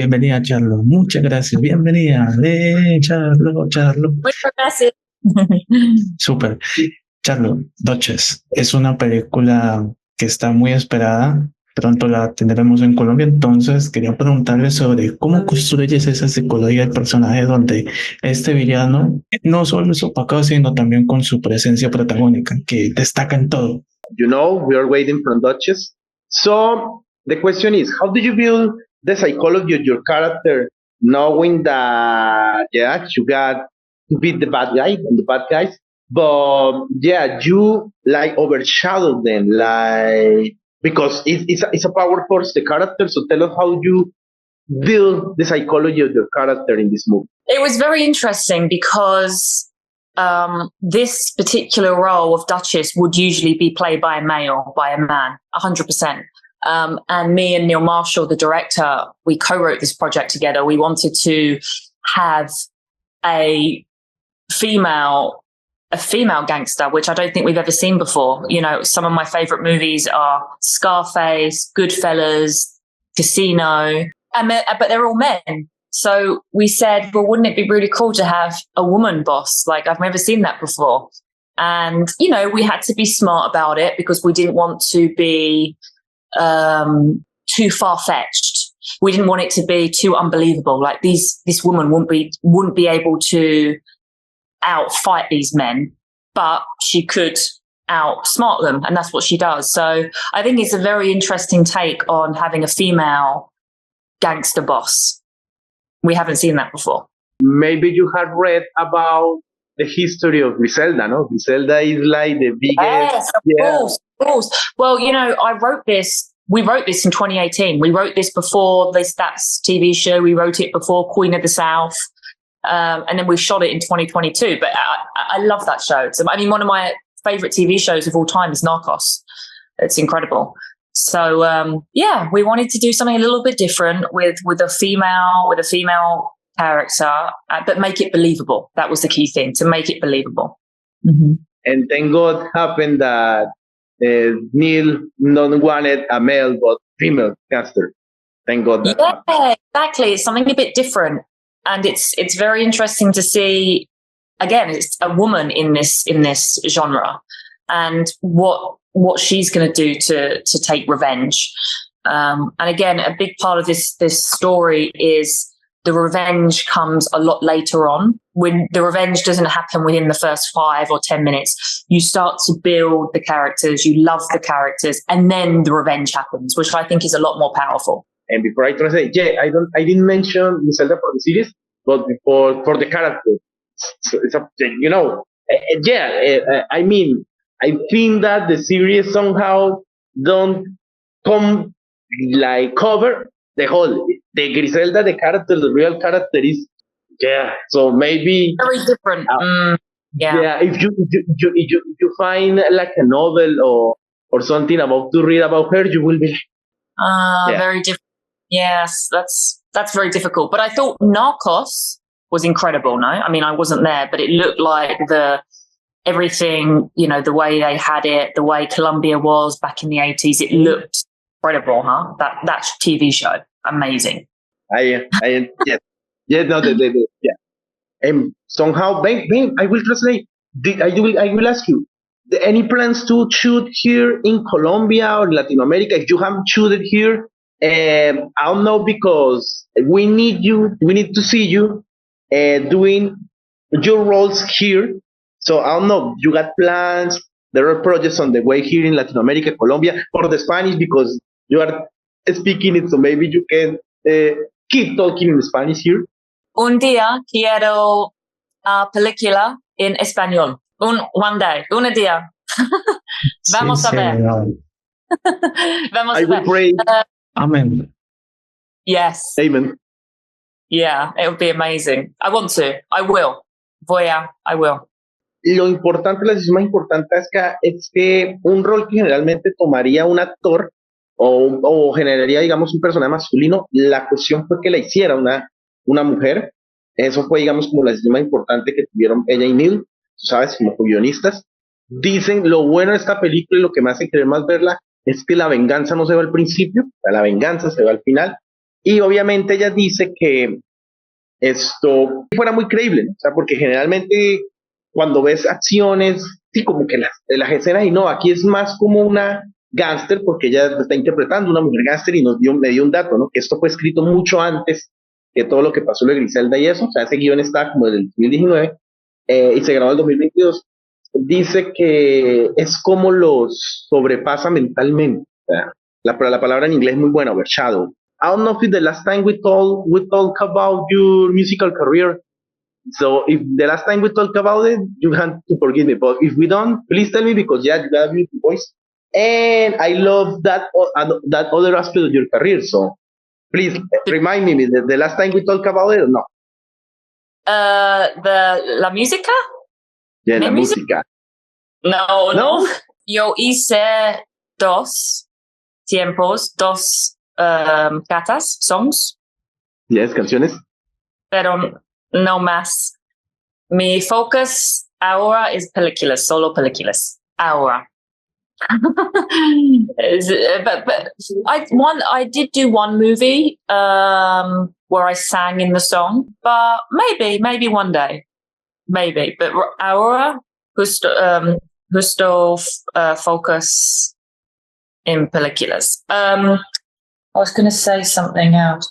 Bienvenida, Charlo. Muchas gracias. Bienvenida. Charlo, Charlo. Muchas gracias. Súper. Charlo, Duchess es una película que está muy esperada. Pronto la tendremos en Colombia. Entonces, quería preguntarle sobre cómo construyes esa psicología del personaje donde este villano no solo es opacado, sino también con su presencia protagónica, que destaca en todo. You know, we are waiting for Duchess. So the question is, how do you build the psychology of your character, knowing that you got to beat the bad guy and the bad guys, but you like overshadow them, like because it's a power force the character. So tell us how you build the psychology of your character in this movie. It was very interesting because this particular role of Duchess would usually be played by a male, by a man, 100%. And me and Neil Marshall, the director, we co-wrote this project together. We wanted to have a female gangster, which I don't think we've ever seen before. You know, some of my favorite movies are Scarface, Goodfellas, Casino, but they're all men. So we said, well, wouldn't it be really cool to have a woman boss? Like, I've never seen that before. And, you know, we had to be smart about it because we didn't want to be too far-fetched. We didn't want it to be too unbelievable. Like, this woman wouldn't be able to outfight these men, but she could outsmart them. And that's what she does. So I think it's a very interesting take on having a female gangster boss. We haven't seen that before. Maybe you have read about the history of Griselda, no? Griselda is like the biggest. Yes, of course. Well, you know, we wrote this in 2018. We wrote this before that TV show. We wrote it before Queen of the South. And then we shot it in 2022. But I love that show. I mean, one of my favorite TV shows of all time is Narcos. It's incredible. So we wanted to do something a little bit different with a female character, but make it believable. That was the key thing, to make it believable. Mm-hmm. And thank God happened that Neil not wanted a male but female caster. Thank God that happened. Exactly. It's something a bit different, and it's very interesting to see. Again, it's a woman in this genre, and what she's going to do to take revenge. And again, a big part of this story is the revenge comes a lot later on. When the revenge doesn't happen within the first 5 or 10 minutes, you start to build the characters, you love the characters, and then the revenge happens, which I think is a lot more powerful. And before I translate, I didn't mention Griselda for the series, but for the character. So it's I mean, I think that the series somehow don't cover the Griselda, the character, the real character is, so maybe very different. If you find like a novel or something about to read about her, you will be very different. Yes, that's very difficult. But I thought Narcos was incredible. No, I mean, I wasn't there, but it looked like everything, you know, the way they had it, the way Colombia was back in the 80s, it looked incredible, huh? That TV show, amazing. Somehow, Ben, I will translate. I will ask you, any plans to shoot here in Colombia or Latin America? If you haven't shooted here, I don't know, because we need to see you doing your roles here. So I don't know, you got plans, there are projects on the way here in Latin America, Colombia, for the Spanish, because you are speaking it, so maybe you can keep talking in Spanish here. Un día quiero película en español. One day, un día. Vamos a ver. Vamos I will pray. Amen. Yes. Amen. Yeah, it would be amazing. I want to. I will. I will. Lo importante, la decisión más importante es que un rol que generalmente tomaría un actor o generaría, digamos, un personaje masculino, la cuestión fue que la hiciera una mujer. Eso fue, digamos, como la decisión más importante que tuvieron ella y Neil, ¿sabes? Como guionistas. Dicen, lo bueno de esta película y lo que me hace querer más verla es que la venganza no se va al principio, la venganza se va al final. Y obviamente ella dice que esto fuera muy creíble, ¿no? O sea, porque generalmente cuando ves acciones, sí, como que las escenas, y no, aquí es más como una gángster, porque ella está interpretando una mujer gángster y me dio un dato, ¿no? Que esto fue escrito mucho antes que todo lo que pasó de Griselda y eso, o sea, ese guión está como del 2019 y se grabó en el 2022. Dice que es como los sobrepasa mentalmente. O sea, la palabra en inglés es muy buena, overshadow. I don't know if the last time we talk about your musical career. So if the last time we talk about it, you have to forgive me. But if we don't, please tell me because yeah, you got a beautiful voice, and I love that other aspect of your career. So please remind me the last time we talk about it or no? La música. Yeah, la música. No. Yo hice dos tiempos, dos catas, songs. Yes, canciones. Pero no más. Mi focus ahora es películas, solo películas. Ahora. but I did do one movie where I sang in the song, but maybe one day, maybe. But ahora justo focus in películas. I was going to say something else.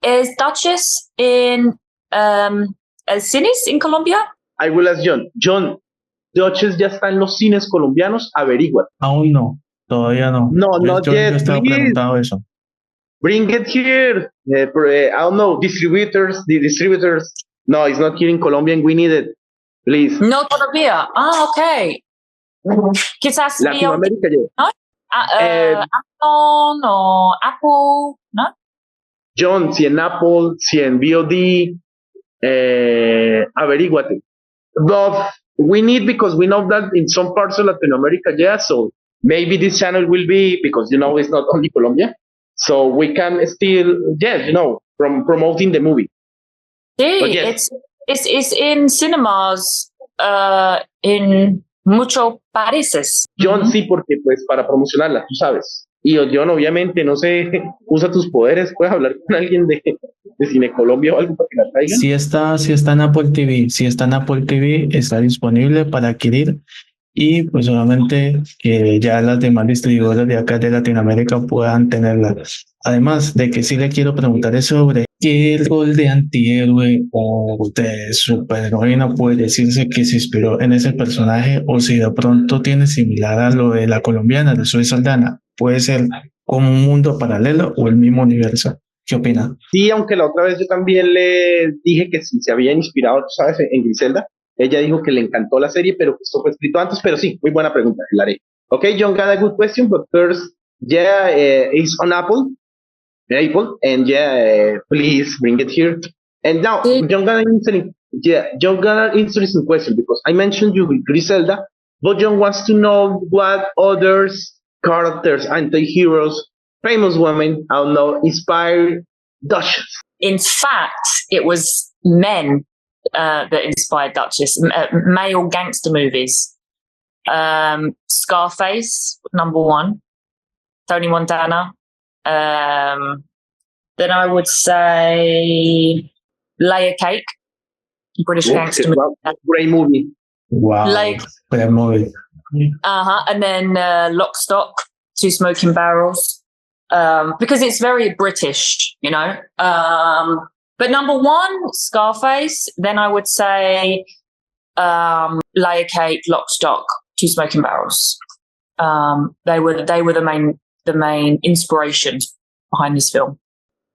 Is Duchess in cines in Colombia? I will ask John. John, Duchess ya está en los cines colombianos, averigua. Aún no, todavía no. No, not yo yet, estaba please. preguntando eso. Bring it here. I don't know, distributors. No, it's not here in Colombia and we need it. Please. No todavía. Ok. Quizás Latinoamérica ya. ¿no? Amazon o Apple, ¿no? John, si en Apple, si en VOD, averíguate. But we need, because we know that in some parts of Latin America, yeah, so maybe this channel will be, because, you know, it's not only Colombia, so we can still, yes, you know, from promoting the movie. Sí, yes. It's in cinemas in muchos países. John, sí, porque pues para promocionarla, tú sabes. Y John, obviamente, no sé, usa tus poderes, puedes hablar con alguien de Cine Colombia o algo para que la traigan. Sí está en Apple TV, está disponible para adquirir y pues solamente que ya las demás distribuidoras de acá de Latinoamérica puedan tenerla. Además de que sí le quiero preguntar es sobre qué rol de antihéroe o de superheroína puede decirse que se inspiró en ese personaje o si de pronto tiene similar a lo de la colombiana de Soy Saldana. Puede ser como un mundo paralelo o el mismo universo. ¿Qué opina? Sí, aunque la otra vez yo también le dije que si se había inspirado, tú sabes, en Griselda. Ella dijo que le encantó la serie, pero que esto fue escrito antes. Pero sí, muy buena pregunta, la haré. Okay, John got a good question, but first, yeah, it's on Apple, and yeah, please bring it here. And now, John got an interesting question because I mentioned you with Griselda, but John wants to know what others characters, anti-heroes, famous women, I don't know, inspired Duchess. In fact, it was men that inspired Duchess, male gangster movies. Scarface, number one. Tony Montana. Then I would say Layer Cake, British gangster movie. Great movie. Wow, great movie. And then Lock, Stock, Two Smoking Barrels, because it's very British, you know. But number one, Scarface. Then I would say Layer Cake, Lock, Stock, Two Smoking Barrels. They were the main inspirations behind this film.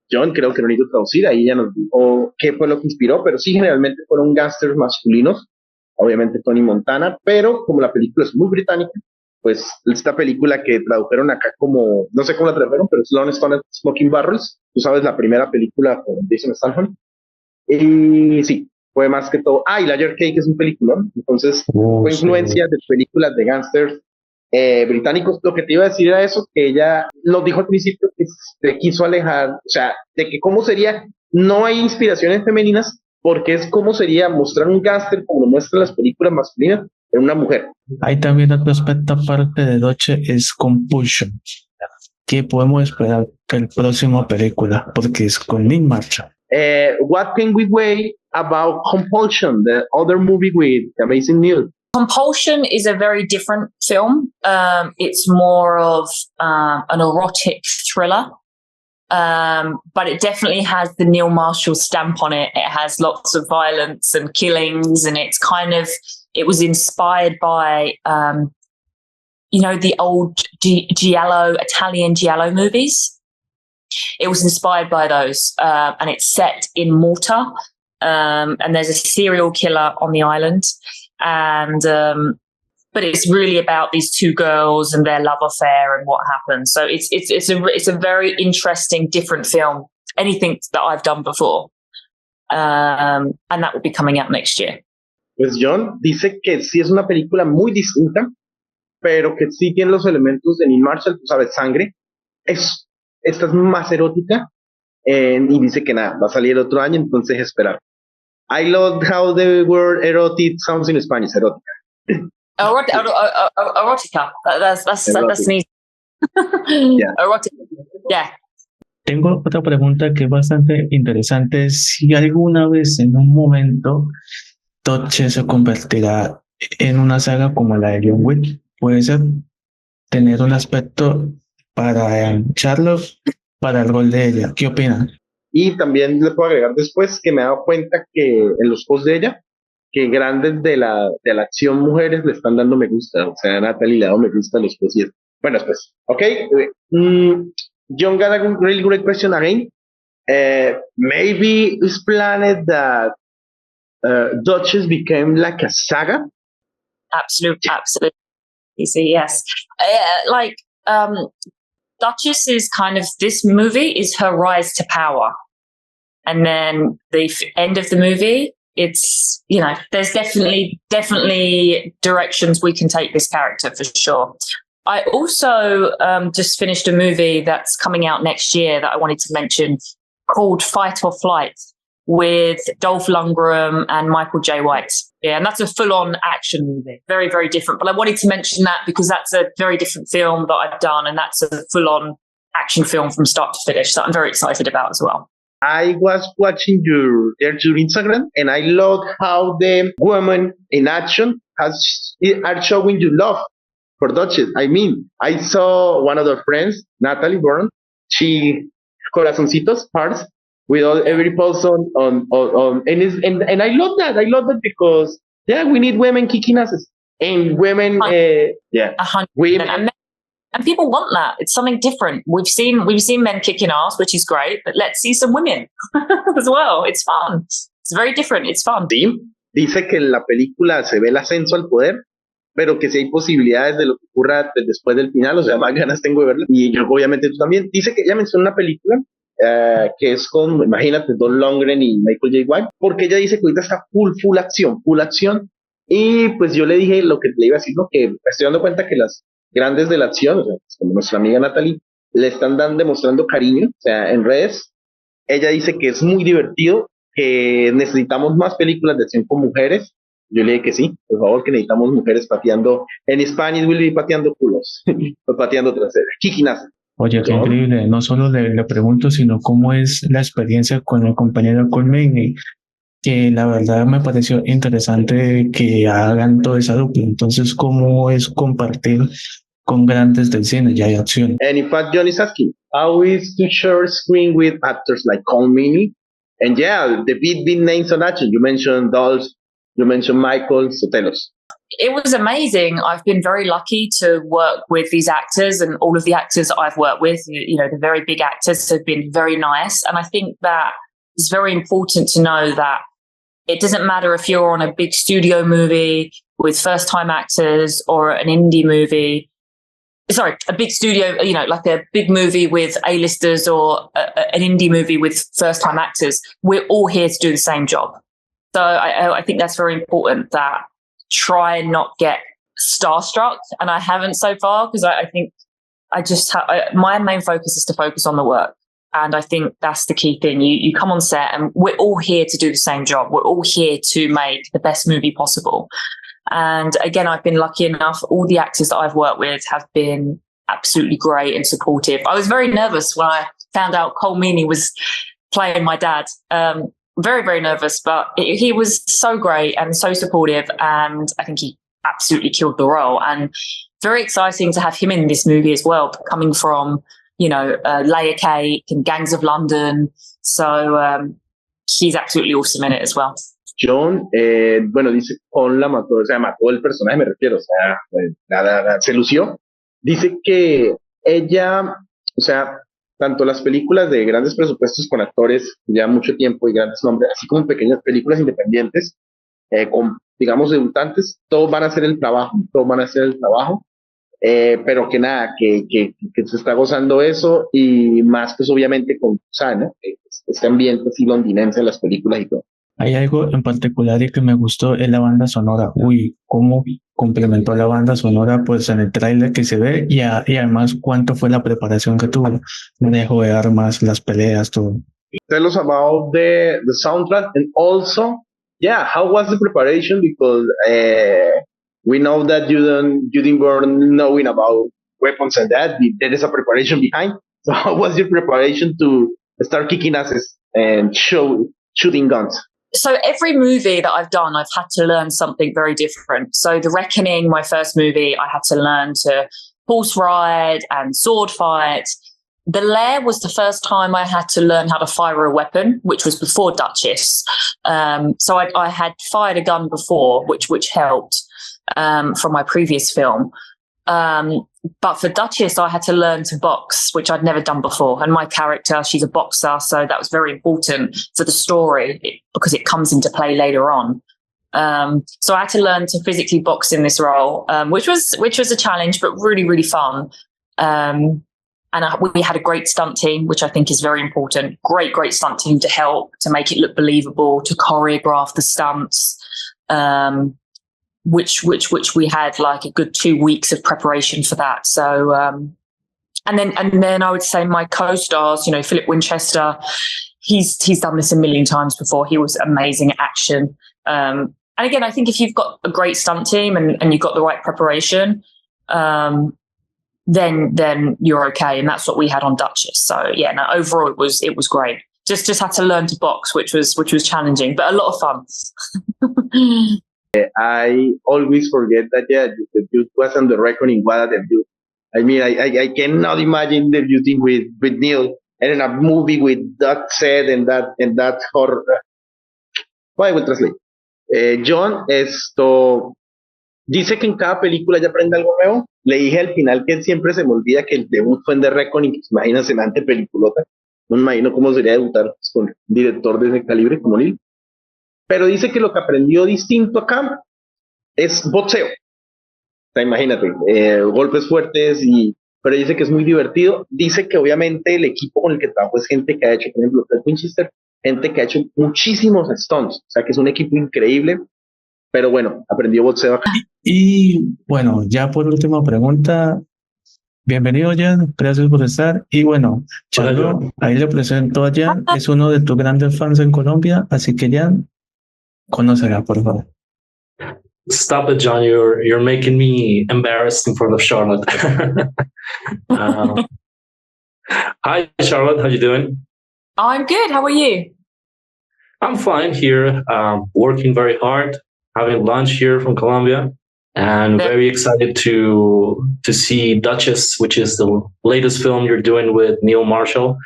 John, creo que no necesito traducir, ahí ya nos dijo qué fue lo que inspiró, pero sí, generalmente fueron gángsters masculinos, obviamente Tony Montana, pero como la película es muy británica, pues esta película que tradujeron acá como, no sé cómo la tradujeron, pero es Lone Stone Smoking Barrels, tú sabes, la primera película con Jason Statham, y sí, fue más que todo, y Layer Cake es un peliculón, entonces fue influencia de películas de gángsters británicos. Lo que te iba a decir era eso, que ella nos dijo al principio que se quiso alejar, o sea, de que cómo sería, no hay inspiraciones femeninas, porque es como sería mostrar un gángster como lo muestran las películas masculinas en una mujer. Hay también otro aspecto aparte de Duchess, es Compulsion. ¿Qué podemos esperar del próximo película? Porque es con Nick Marshall. What can we wait about Compulsion, the other movie with Amazing News? Compulsion is a very different film. It's more of an erotic thriller. But it definitely has the Neil Marshall stamp on it. It has lots of violence and killings, and it was inspired by, the old Italian Giallo movies. It was inspired by those, and it's set in Malta, and there's a serial killer on the island, and but it's really about these two girls and their love affair and what happens. So it's a very interesting, different film. Anything that I've done before, and that will be coming out next year. Pues John dice que sí es una película muy distinta, pero que sí tiene los elementos de Neil Marshall, tú sabes, sangre. Esta es más erótica, y dice que nada, va a salir el otro año, entonces esperar. I love how the word erotic sounds in Spanish, erótica. Erotica. That's an easy. Yeah. Erotica. Yeah. Tengo otra pregunta que es bastante interesante. Si alguna vez en un momento Duchess se convertirá en una saga como la de John Wick, puede ser tener un aspecto para Charlotte para el rol de ella. ¿Qué opinan? Y también le puedo agregar después que me he dado cuenta que en los posts de ella, que grandes de la acción mujeres le están dando me gusta. O sea, Natalie le ha dado me gusta a los posts. Bueno, después. Okay. John got a really great question again. Maybe it's planned that Duchess became like a saga. Absolutely. Easy, yes. Duchess is kind of, this movie is her rise to power. And then the end of the movie, it's, there's definitely directions we can take this character for sure. I also just finished a movie that's coming out next year that I wanted to mention called Fight or Flight with Dolph Lundgren and Michael J. White. Yeah, and that's a full-on action movie. Very, very different. But I wanted to mention that because that's a very different film that I've done, and that's a full-on action film from start to finish that I'm very excited about as well. I was watching your Instagram, and I love how the women in action are showing you love for Duchess. I mean, I saw one of their friends, Natalie Bourne, she corazoncitos, hearts, with every post on and I love that. I love that because we need women kicking asses and women, women. And people want that. It's something different. We've seen men kicking ass, which is great, but let's see some women as well. It's fun. It's very different. It's fun. Sí, dice que en la película se ve el ascenso al poder, pero que si hay posibilidades de lo que ocurra después del final, o sea, más ganas tengo de verla. Y yo, obviamente tú también. Dice que ella mencionó una película que es con, imagínate, Dolph Lundgren y Michael J. White, porque ella dice que ahorita está full acción. Y pues yo le dije lo que le iba a decir, ¿no? Que estoy dando cuenta que las grandes de la acción, o sea, como nuestra amiga Natalie, le están demostrando cariño, o sea, en redes. Ella dice que es muy divertido, que necesitamos más películas de acción con mujeres. Yo le dije que sí, por favor, que necesitamos mujeres pateando, en Spanish will be pateando culos, o pateando traseras, kikinas. Oye, qué increíble. No solo le pregunto, sino cómo es la experiencia con el compañero Colmen, y que la verdad me pareció interesante que hagan toda esa dupla. Entonces, ¿cómo es compartir con grandes del cine ya de acción? And in fact, John is asking, how is to share screen with actors like Colmen? And the big names on action. You mentioned Dolph, you mentioned Michael, Sotelos. It was amazing. I've been very lucky to work with these actors, and all of the actors that I've worked with, the very big actors have been very nice. And I think that it's very important to know that it doesn't matter if you're on a big studio movie with first-time actors or an indie movie. Sorry, a big studio, like a big movie with A-listers or an indie movie with first-time actors. We're all here to do the same job. So I think that's very important, that try and not get starstruck. And I haven't so far, because I think my main focus is to focus on the work. And I think that's the key thing. You come on set and we're all here to do the same job. We're all here to make the best movie possible. And again, I've been lucky enough. All the actors that I've worked with have been absolutely great and supportive. I was very nervous when I found out Cole Meany was playing my dad. Very, very nervous, but he was so great and so supportive, and I think he absolutely killed the role. And very exciting to have him in this movie as well, coming from, Layer Cake and Gangs of London. So he's absolutely awesome in it as well. Jhon, bueno, dice Con la mató, o sea, mató el personaje, me refiero, o sea, se lució. Dice que ella, o sea, tanto las películas de grandes presupuestos con actores ya mucho tiempo y grandes nombres, así como pequeñas películas independientes, con, digamos, debutantes, todos van a hacer el trabajo, pero que nada, que se está gozando eso, y más pues obviamente con, ¿no? Este ambiente así londinense en las películas y todo. Hay algo en particular y que me gustó es la banda sonora. Uy, cómo complementó la banda sonora pues en el tráiler que se ve y además cuánto fue la preparación que tuvo. Manejo de armas, las peleas, todo. Tell us about the soundtrack, and also, yeah, how was the preparation? Because we know that you didn't burn knowing about weapons and that. There is a preparation behind. So how was your preparation to start kicking asses and shooting guns? So every movie that I've done, I've had to learn something very different. So The Reckoning, my first movie, I had to learn to horse ride and sword fight. The Lair was the first time I had to learn how to fire a weapon, which was before Duchess. So I had fired a gun before, which helped from my previous film. But for Duchess, I had to learn to box, which I'd never done before. And my character, she's a boxer, so that was very important for the story because it comes into play later on. So I had to learn to physically box in this role, which was a challenge, but really, really fun. And we had a great stunt team, which I think is very important. Great stunt team to help, to make it look believable, to choreograph the stunts. Which we had like a good 2 weeks of preparation for that. So, and then I would say my co-stars, Philip Winchester, he's done this a million times before. He was amazing at action. And again, I think if you've got a great stunt team and you've got the right preparation, then you're okay. And that's what we had on Duchess. So yeah, no, overall it was great. Just had to learn to box, which was challenging, but a lot of fun. I always forget that, yeah, the debut was on The Reckoning. What a debut. I mean, I cannot imagine debuting with Neil and in a movie with that set and that horror. Well, I will translate. Jhon, esto dice que en cada película ya aprende algo nuevo. Le dije al final que siempre se me olvida que el debut fue en The Reckoning. Imagínense, semejante peliculota. No me imagino cómo sería debutar con un director de ese calibre como Neil. Pero dice que lo que aprendió distinto acá es boxeo. O sea, imagínate, golpes fuertes, pero dice que es muy divertido. Dice que obviamente el equipo con el que trabajo es gente que ha hecho, por ejemplo, Kirk Winchester, gente que ha hecho muchísimos stunts. O sea, que es un equipo increíble. Pero bueno, aprendió boxeo acá. Y bueno, ya por última pregunta. Bienvenido, Jan, gracias por estar. Y bueno, Charlo, ahí le presento a Jan, es uno de tus grandes fans en Colombia, así que Jan, conócela, por favor. Stop it, Jhon. You're making me embarrassed in front of Charlotte. Hi, Charlotte. How you doing? I'm good. How are you? I'm fine here, working very hard, having lunch here from Colombia, and very excited to see Duchess, which is the latest film you're doing with Neil Marshall,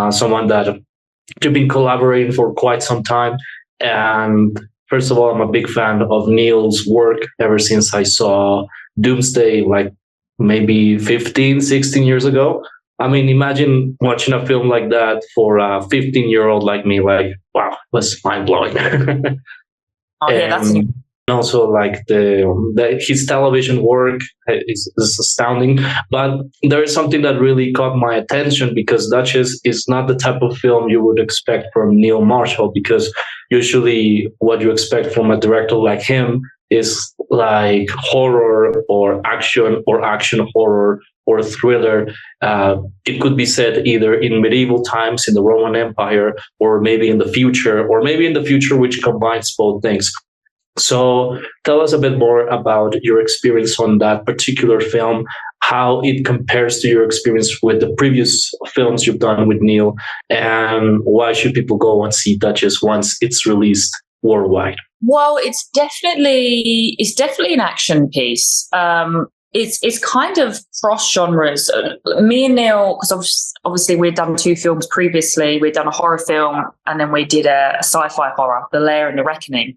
someone that you've been collaborating for quite some time. And first of all, I'm a big fan of Neil's work ever since I saw Doomsday, like maybe 15, 16 years ago. I mean, imagine watching a film like that for a 15-year-old like me, like, wow, was mind-blowing. And also like his television work is astounding. But there is something that really caught my attention, because Duchess is not the type of film you would expect from Neil Marshall, because usually what you expect from a director like him is like horror or action horror or thriller. It could be set either in medieval times in the Roman Empire, or maybe in the future, which combines both things. So tell us a bit more about your experience on that particular film. how it compares to your experience with the previous films you've done with Neil, and why should people go and see Duchess once it's released worldwide? Well, it's definitely an action piece. It's kind of cross genres. Me and Neil, because obviously we'd done 2 films previously. We'd done a horror film, and then we did a sci-fi horror, The Lair and the Reckoning.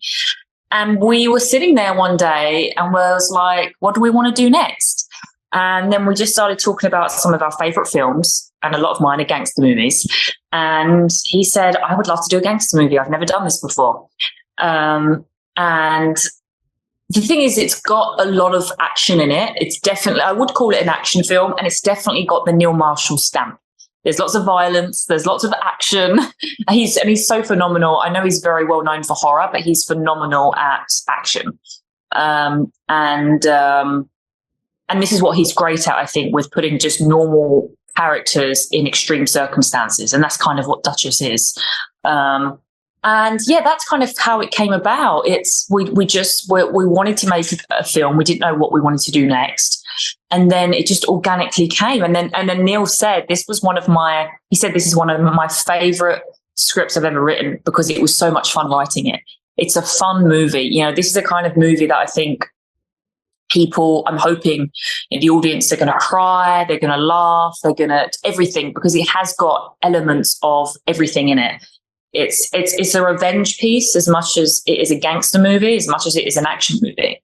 And we were sitting there one day and was like, what do we want to do next? And then we just started talking about some of our favorite films, and a lot of mine are gangster movies. And he said, I would love to do a gangster movie. I've never done this before. And the thing is, it's got a lot of action in it. It's definitely, I would call it an action film, and it's definitely got the Neil Marshall stamp. There's lots of violence. There's lots of action. He's so phenomenal. I know he's very well known for horror, but he's phenomenal at action. And this is what he's great at, I think, with putting just normal characters in extreme circumstances. And that's kind of what Duchess is. And yeah, that's kind of how it came about. We wanted to make a film. We didn't know what we wanted to do next. And then it just organically came. And then Neil said, this is one of my favorite scripts I've ever written, because it was so much fun writing it. It's a fun movie. You know, this is the kind of movie that I think I'm hoping in the audience, they're going to cry, they're going to laugh, they're going to everything, because it has got elements of everything in it. It's a revenge piece as much as it is a gangster movie, as much as it is an action movie.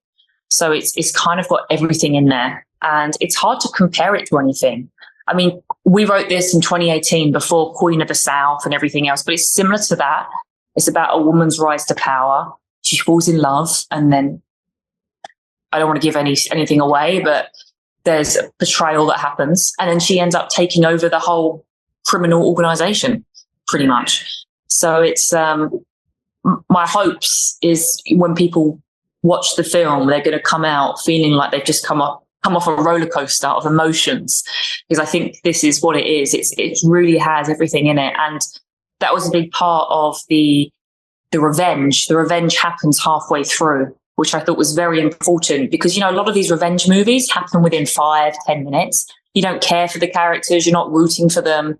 So it's kind of got everything in there, and it's hard to compare it to anything. I mean, we wrote this in 2018 before Queen of the South and everything else, but it's similar to that. It's about a woman's rise to power. She falls in love, and then I don't want to give anything away, but there's a betrayal that happens, and then she ends up taking over the whole criminal organization, pretty much. So it's my hopes is when people watch the film, they're going to come out feeling like they've just come off a roller coaster of emotions, because I think this is what it is. It really has everything in it, and that was a big part of the revenge. The revenge happens halfway through, which I thought was very important, because, you know, a lot of these revenge movies happen within 5-10 minutes. You don't care for the characters. You're not rooting for them.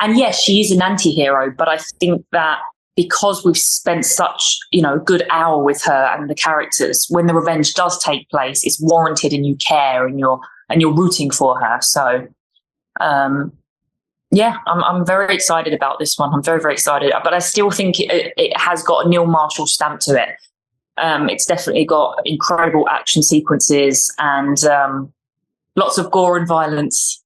And yes, she is an anti-hero, but I think that because we've spent such, good hour with her and the characters, when the revenge does take place, it's warranted and you care and you're rooting for her. So, I'm very excited about this one. I'm very, very excited, but I still think it has got a Neil Marshall stamp to it. It's definitely got incredible action sequences and lots of gore and violence.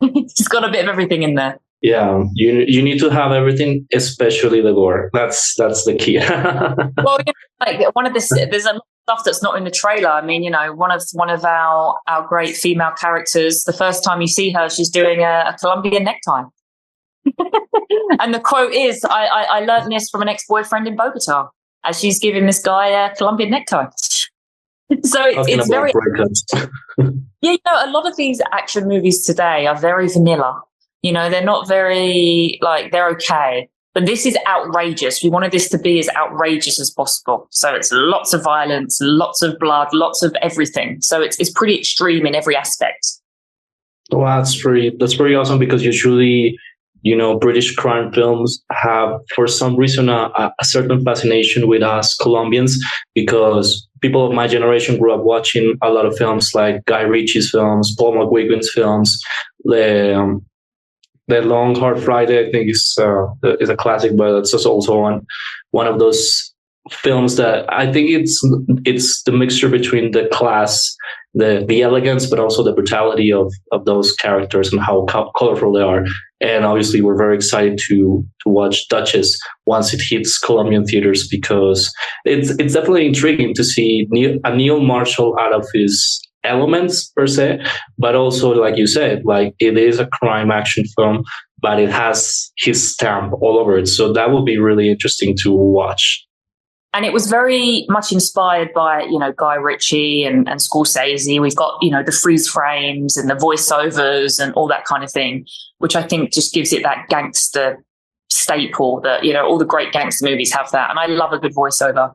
It's got a bit of everything in there. Yeah, you need to have everything, especially the gore. That's the key. Well, there's a lot of stuff that's not in the trailer. I mean, one of our great female characters, the first time you see her, she's doing a Colombian necktie. And the quote is, I learned this from an ex-boyfriend in Bogota, as she's giving this guy a Colombian necktie. So it's very... Yeah, a lot of these action movies today are very vanilla. They're not very, they're okay. But this is outrageous. We wanted this to be as outrageous as possible. So it's lots of violence, lots of blood, lots of everything. So it's pretty extreme in every aspect. Well, that's pretty awesome, because usually, British crime films have, for some reason, a certain fascination with us Colombians, because people of my generation grew up watching a lot of films like Guy Ritchie's films, Paul McGuigan's films. The Long Hard Friday, I think, is a classic, but it's also one of those films that I think it's the mixture between the class, the elegance, but also the brutality of those characters and how colorful they are. And obviously, we're very excited to watch Duchess once it hits Colombian theaters, because it's definitely intriguing to see a Neil Marshall out of his elements per se, but also, like you said, it is a crime action film, but it has his stamp all over it. So that will be really interesting to watch. And it was very much inspired by, Guy Ritchie and Scorsese. We've got, the freeze frames and the voiceovers and all that kind of thing, which I think just gives it that gangster staple that, all the great gangster movies have that. And I love a good voiceover.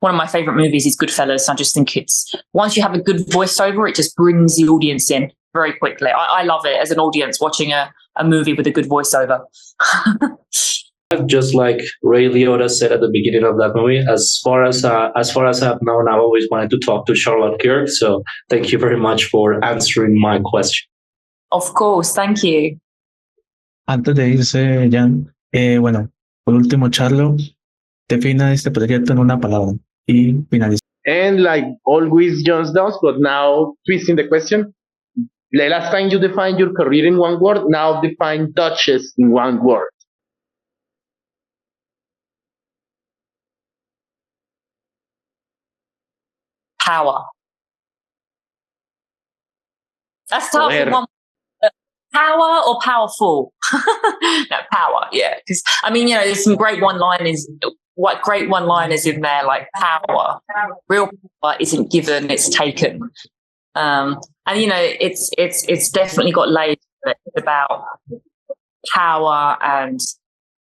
one of my favorite movies is Goodfellas. I just think it's, once you have a good voiceover, it just brings the audience in very quickly. I love it as an audience watching a movie with a good voiceover. Just like Ray Liotta said at the beginning of that movie, as far as I've known, I've always wanted to talk to Charlotte Kirk. So thank you very much for answering my question. Of course, thank you. Antes de irse, Jan, bueno, por último, Charlo, defina este proyecto en una palabra y finaliza. And like always, Jones does, but now twisting the question. The last time you defined your career in one word, now define Duchess in one word. Power. That's tough. One. Power or powerful? No, power. Yeah, because I mean, there's some great one-liners. What great one-liners in there, like power. Real power isn't given; it's taken. And it's definitely got layers about power and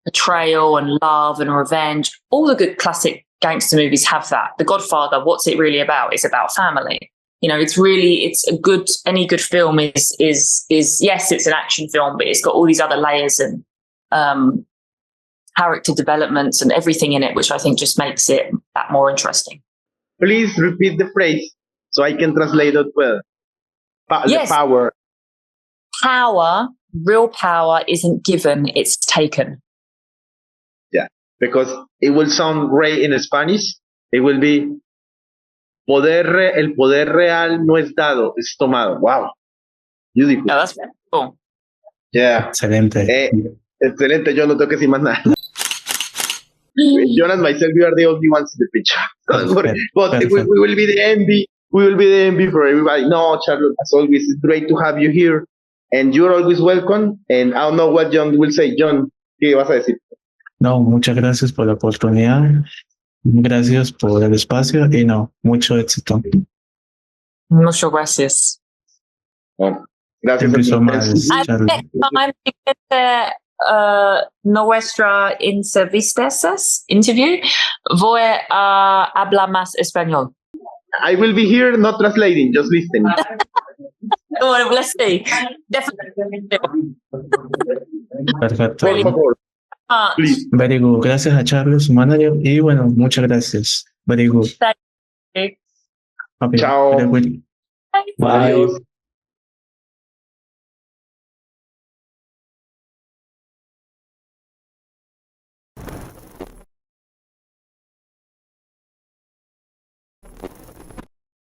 betrayal and love and revenge. All the good classic gangster movies have that. The Godfather, what's it really about? It's about family. Any good film is yes, it's an action film, but it's got all these other layers and character developments and everything in it, which I think just makes it that more interesting. Please repeat the phrase so I can translate it well. Yes. The power. Power, real power isn't given, it's taken. Yeah, because it will sound great in Spanish. It will be el poder real no es dado, es tomado. Wow. Beautiful. Oh, that's cool. Yeah. Excelente. Excelente, yo no tengo que decir más nada. John and myself, we are the only ones in the picture. But we will be the envy. We will be the envy for everybody. No, Charlotte, as always, it's great to have you here. And you're always welcome. And I don't know what John will say. John, ¿qué vas a decir? No, muchas gracias por la oportunidad. Gracias por el espacio y mucho éxito. Muchas gracias. Bueno, gracias. Thank you so much, Charlotte. Next time we get nuestra interview, voy a hablar más español. I will be here, not translating, just listening. Well, let's see. Definitely. Perfecto. Por favor. Please. Very good. Gracias a Charles, su manager. Y bueno, muchas gracias. Very good. Thank you. Okay. Chao. Very good. Bye. Bye. Adiós.